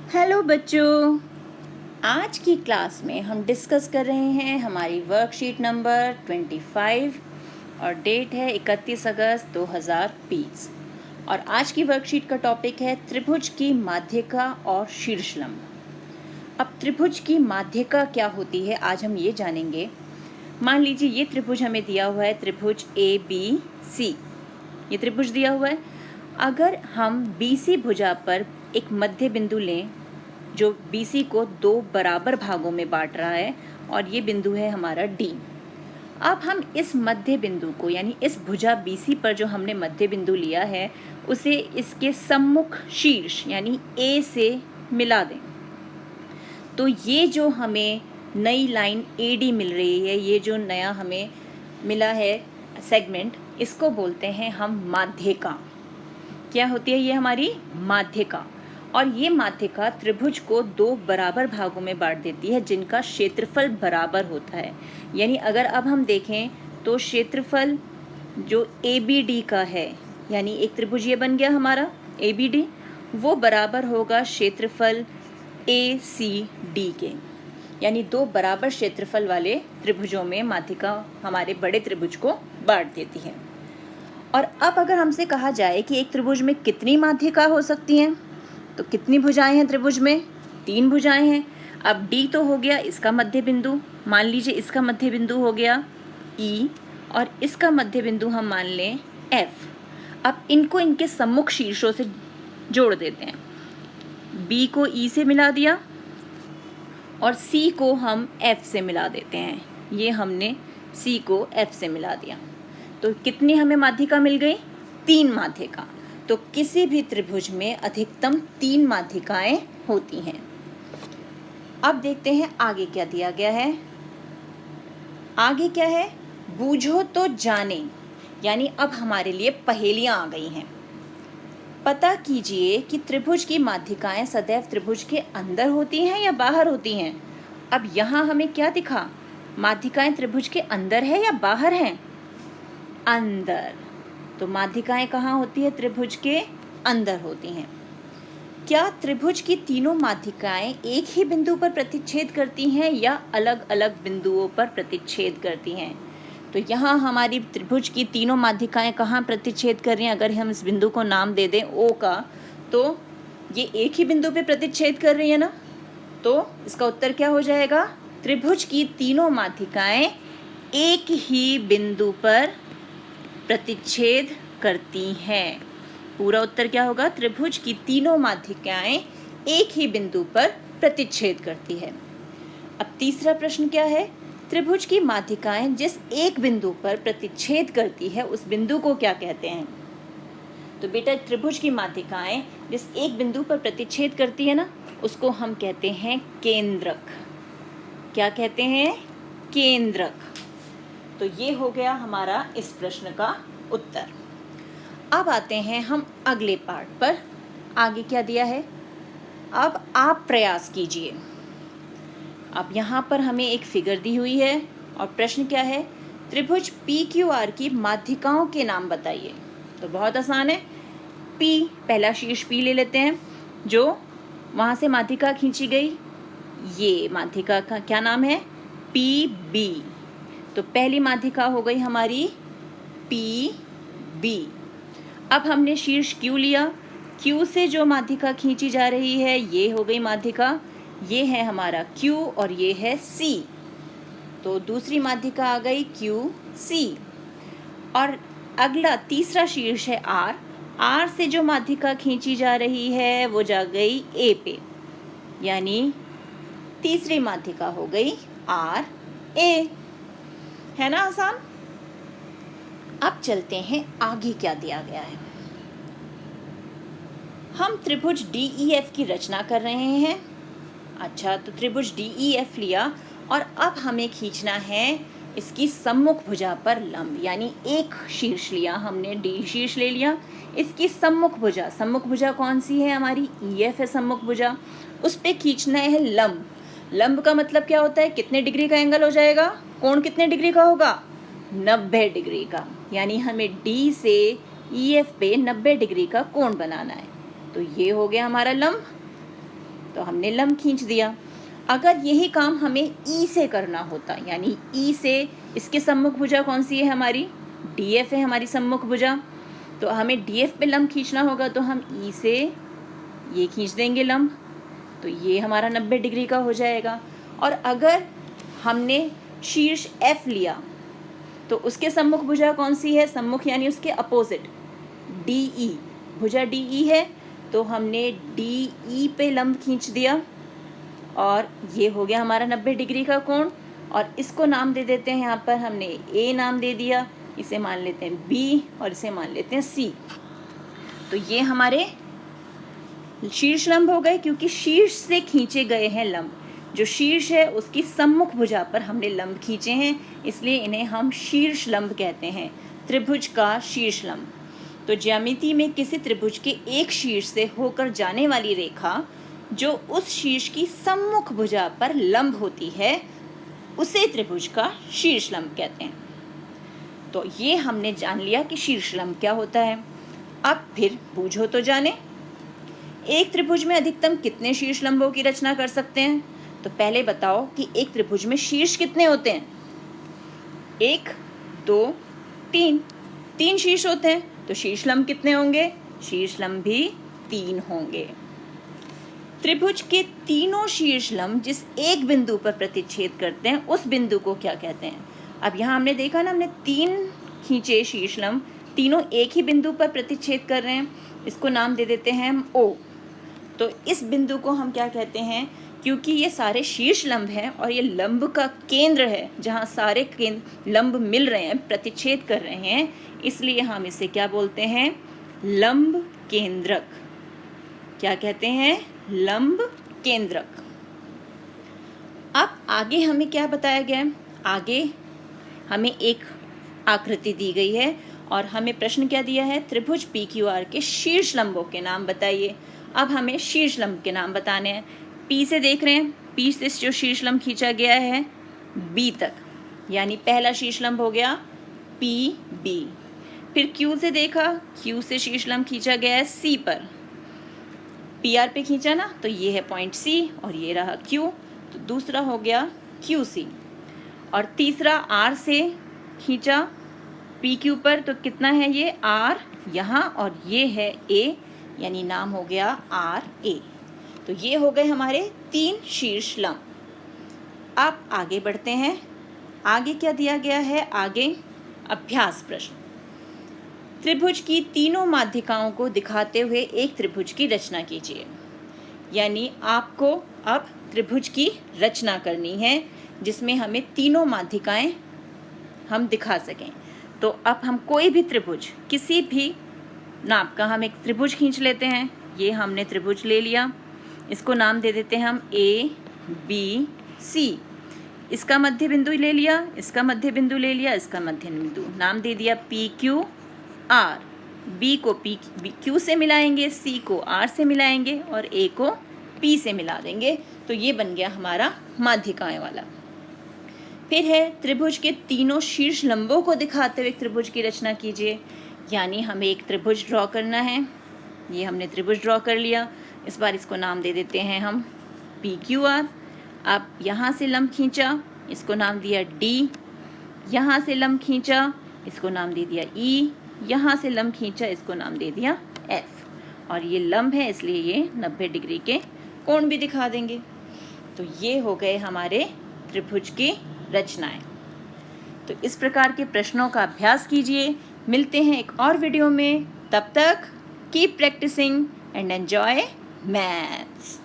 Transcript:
Hello बच्चों, आज की क्लास में हम डिस्कस कर रहे हैं हमारी वर्कशीट नंबर 25 और डेट है 31 अगस्त 2020 और आज की वर्कशीट का टॉपिक है त्रिभुज की माध्यिका और शीर्षलंब। अब त्रिभुज की माध्यिका क्या होती है आज हम ये जानेंगे। मान लीजिए ये त्रिभुज हमें दिया हुआ है, त्रिभुज ABC। ये त्रिभुज दिया हुआ है। अगर हम BC भुजा पर एक मध्य बिंदु लें जो BC को दो बराबर भागों में बांट रहा है और ये बिंदु है हमारा D। अब हम इस मध्य बिंदु को यानी इस भुजा BC पर जो हमने मध्य बिंदु लिया है उसे इसके सम्मुख शीर्ष यानी A से मिला दें। तो ये जो हमें नई लाइन AD मिल रही है, ये जो नया हमें मिला है सेगमेंट, इसको बोलते हैं हम माध्यिका। क्या होती है ये हमारी माध्यिका। और ये माध्यिका त्रिभुज को दो बराबर भागों में बांट देती है जिनका क्षेत्रफल बराबर होता है। यानी अगर अब हम देखें तो क्षेत्रफल जो ABD का है, यानी एक त्रिभुज ये बन गया हमारा ABD, वो बराबर होगा क्षेत्रफल ACD के। यानी दो बराबर क्षेत्रफल वाले त्रिभुजों में माध्यिका हमारे बड़े त्रिभुज को बांट देती है। और अब अगर हमसे कहा जाए कि एक त्रिभुज में कितनी माध्यिका हो सकती हैं, तो कितनी भुजाएं हैं त्रिभुज में? 3 भुजाएं हैं। अब D तो हो गया इसका मध्य बिंदु, मान लीजिए इसका मध्य बिंदु हो गया E और इसका मध्य बिंदु हम मान लें F। अब इनको इनके सम्मुख शीर्षों से जोड़ देते हैं। B को E से मिला दिया और C को हम F से मिला देते हैं। ये हमने C को F से मिला दिया, तो कितनी हमें माध्यिका मिल गई? 3 माध्यिका। तो किसी भी त्रिभुज में अधिकतम 3 माध्यिकाएं होती हैं। अब देखते हैं आगे क्या दिया गया है। आगे क्या है? बूझो तो जाने, यानी अब हमारे लिए पहेलियां आ गई हैं। पता कीजिए कि त्रिभुज की माध्यिकाएं सदैव त्रिभुज के अंदर होती हैं या बाहर होती हैं। अब यहाँ हमें क्या दिखा? माध्यिकाएं त्रिभुज के अंदर है या बाहर हैं? अंदर। तो माध्यिकाएं कहाँ होती है? त्रिभुज के अंदर होती हैं। क्या त्रिभुज की तीनों माध्यिकाएं एक ही बिंदु पर प्रतिच्छेद करती हैं या अलग अलग बिंदुओं पर प्रतिच्छेद करती हैं? तो यहाँ हमारी त्रिभुज की तीनों माध्यिकाएं कहाँ प्रतिच्छेद कर रही हैं? अगर हम इस बिंदु को नाम दे दें O का, तो ये एक ही बिंदु पे प्रतिच्छेद कर रही है ना। तो इसका उत्तर क्या हो जाएगा? त्रिभुज की तीनों माध्यिकाएं एक ही बिंदु पर प्रतिच्छेद करती हैं। पूरा उत्तर क्या होगा? त्रिभुज की तीनों माध्यिकाएं एक ही बिंदु पर प्रतिच्छेद करती है। अब तीसरा प्रश्न क्या है? त्रिभुज की माध्यिकाएं जिस एक बिंदु पर प्रतिच्छेद करती है उस बिंदु को क्या कहते हैं? तो बेटा त्रिभुज की माध्यिकाएं जिस एक बिंदु पर प्रतिच्छेद करती है ना, उसको हम कहते हैं केंद्रक। क्या कहते हैं? केंद्रक। तो ये हो गया हमारा इस प्रश्न का उत्तर। अब आते हैं हम अगले पार्ट पर। आगे क्या दिया है? अब आप प्रयास कीजिए। अब यहाँ पर हमें एक फिगर दी हुई है और प्रश्न क्या है? त्रिभुज PQR की माध्यिकाओं के नाम बताइए। तो बहुत आसान है। P, पहला शीर्ष P ले लेते हैं, जो वहाँ से माध्यिका खींची गई। ये माध्यिका का क्या नाम है? PB। तो पहली माध्यिका हो गई हमारी PB। अब हमने शीर्ष Q लिया, Q से जो माध्यिका खींची जा रही है ये हो गई माध्यिका, ये है हमारा Q और ये है C। तो दूसरी माध्यिका आ गई QC। और अगला तीसरा शीर्ष है R। R से जो माध्यिका खींची जा रही है वो जा गई A पे, यानी तीसरी माध्यिका हो गई RA। है ना आसान? अब चलते हैं आगे क्या दिया गया है। हम त्रिभुज DEF की रचना कर रहे हैं। अच्छा, तो त्रिभुज DEF लिया और अब हमें खींचना है इसकी सम्मुख भुजा पर लंब, यानी एक शीर्ष लिया हमने, D शीर्ष ले लिया। इसकी सम्मुख भुजा कौन सी है? हमारी EF है सम्मुख भुजा। उस पे खींचना है लंब। लंब का मतलब क्या होता है? कितने डिग्री का एंगल हो जाएगा? कोण कितने डिग्री का होगा? 90 डिग्री का। यानी हमें D से EF पे 90 डिग्री का कोण बनाना है। तो ये हो गया हमारा लंब। तो हमने लंब खींच दिया। अगर यही काम हमें ई से करना होता, यानी ई से इसके सम्मुख भुजा कौन सी है हमारी, DF है हमारी सम्मुख भुजा, तो हमें DF पे लंब खींचना होगा, तो हम ई से ये खींच देंगे लंब, तो ये हमारा 90 डिग्री का हो जाएगा। और अगर हमने शीर्ष F लिया तो उसके सम्मुख भुजा कौन सी है, सम्मुख यानी उसके अपोजिट DE, भुजा DE है, तो हमने DE पे लंब खींच दिया और ये हो गया हमारा 90 डिग्री का कोण। और इसको नाम दे देते हैं, यहाँ पर हमने A नाम दे दिया, इसे मान लेते हैं B और इसे मान लेते हैं C। तो ये हमारे शीर्ष लंब हो गए, क्योंकि शीर्ष से खींचे गए हैं लंब। जो शीर्ष है उसकी सम्मुख भुजा पर हमने लंब खींचे हैं, इसलिए इन्हें हम शीर्ष लंब कहते हैं, त्रिभुज का शीर्ष लंब। तो ज्यामिति में किसी त्रिभुज के एक शीर्ष से होकर जाने वाली रेखा जो उस शीर्ष की सम्मुख भुजा पर लंब होती है, उसे त्रिभुज का शीर्ष लंब कहते हैं। तो ये हमने जान लिया कि शीर्ष लंब क्या होता है। अब फिर बूझो तो जाने, एक त्रिभुज में अधिकतम कितने शीर्ष लंबों की रचना कर सकते हैं। तो पहले बताओ कि एक त्रिभुज में शीर्ष कितने होते हैं, 1 2 3, 3 शीर्ष होते हैं, तो शीर्ष लंब कितने होंगे, शीर्ष लंब भी 3 होंगे। त्रिभुज के तीनों शीर्ष लंब जिस एक बिंदु पर प्रतिच्छेद करते हैं, उस बिंदु को क्या कहते हैं। अब यहाँ हमने देखा ना, हमने 3 खींचे शीर्ष लंब, तीनों एक ही बिंदु पर प्रतिच्छेद कर रहे हैं, इसको नाम दे देते हैं हम O। तो इस बिंदु को हम क्या कहते हैं, क्योंकि ये सारे शीर्ष लंब हैं और ये लंब का केंद्र है जहाँ सारे लंब मिल रहे हैं, प्रतिच्छेद कर रहे हैं, इसलिए हम इसे क्या बोलते हैं, लंब केंद्रक। क्या कहते हैं, लंब केंद्रक। अब आगे हमें क्या बताया गया है, आगे हमें एक आकृति दी गई है और हमें प्रश्न क्या दिया है, त्रिभुज PQR के शीर्ष लंबों के नाम बताइए। अब हमें शीर्ष लंब के नाम बताने हैं। P से देख रहे हैं, P से जो शीर्ष लंब खींचा गया है B तक, यानी पहला शीर्ष लंब हो गया PB। फिर Q से देखा, Q से शीर्ष लंब खींचा गया है C पर, PR पे खींचा ना, तो ये है पॉइंट C और ये रहा Q, तो दूसरा हो गया QC। और तीसरा R से खींचा PQ पर, तो कितना है ये R यहाँ, और ये है A, यानी नाम हो गया RA। तो ये हो गए हमारे 3 शीर्ष लंब। अब आगे बढ़ते हैं, आगे क्या दिया गया है, आगे अभ्यास प्रश्न। त्रिभुज की तीनों माध्यिकाओं को दिखाते हुए एक त्रिभुज की रचना कीजिए। यानी आपको अब त्रिभुज की रचना करनी है जिसमें हमें तीनों माध्यिकाएं हम दिखा सकें। तो अब हम कोई भी त्रिभुज, किसी भी नाप का हम एक त्रिभुज खींच लेते हैं। ये हमने त्रिभुज ले लिया, इसको नाम दे देते हैं हम ABC। इसका मध्य बिंदु ले लिया, इसका मध्य बिंदु ले लिया, इसका मध्य बिंदु, नाम दे दिया PQR। B को Q से मिलाएंगे, C को R से मिलाएंगे और A को P से मिला देंगे। तो ये बन गया हमारा माध्यिकाएं वाला। फिर है त्रिभुज के तीनों शीर्ष लंबों को दिखाते हुए एक त्रिभुज की रचना कीजिए। यानी हमें एक त्रिभुज ड्रॉ करना है। ये हमने त्रिभुज ड्रॉ कर लिया, इस बार इसको नाम दे देते हैं हम PQR। अब यहाँ से लंब खींचा, इसको नाम दिया D। यहाँ से लंब खींचा, इसको नाम दे दिया E। यहाँ से लंब खींचा, इसको नाम दे दिया F। और ये लंब है इसलिए ये 90 डिग्री के कोण भी दिखा देंगे। तो ये हो गए हमारे त्रिभुज की रचनाएं। तो इस प्रकार के प्रश्नों का अभ्यास कीजिए। मिलते हैं एक और वीडियो में, तब तक keep practising and enjoy maths.